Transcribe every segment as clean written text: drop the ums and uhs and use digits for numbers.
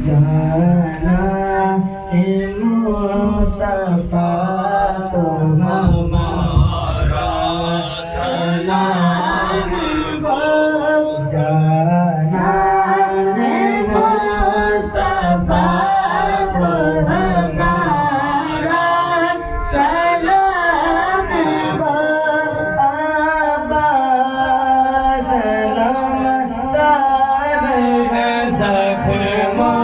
जाना मुस्तफा को हमारा सलाम हो जाना मुस्तफा को हमारा सलाम हो आबा सलाम दार है ज़ख्मों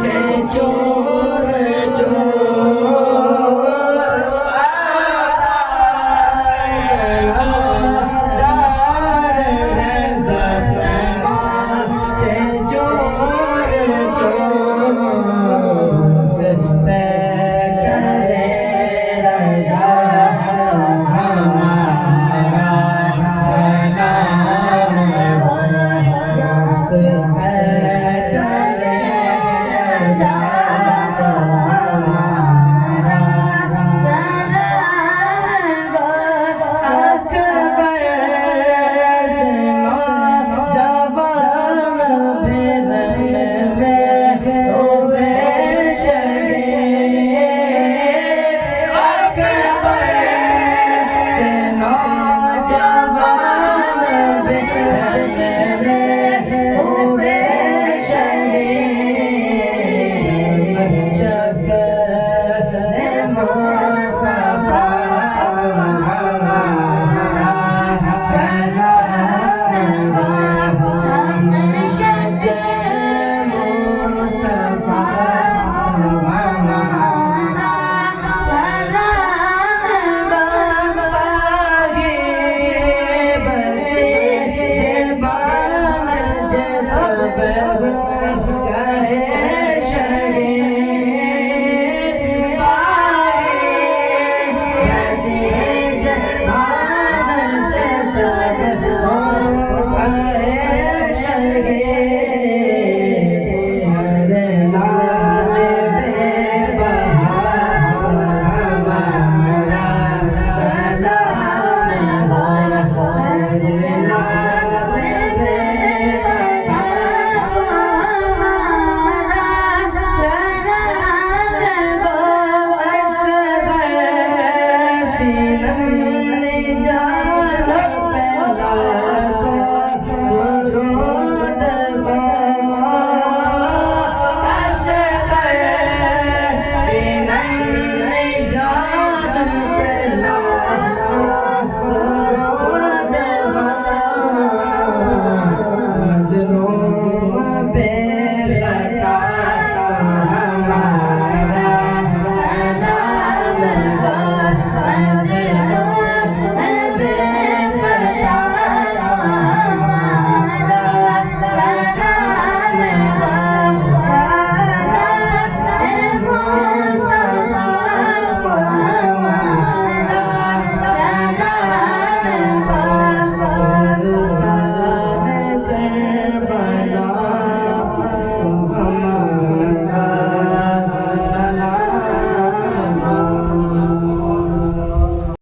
से चूर चूर आबा सलाम दार है ज़ख्मों से चूर चूर से करे रज़ा हमारा सलाम हो से करे रज़ा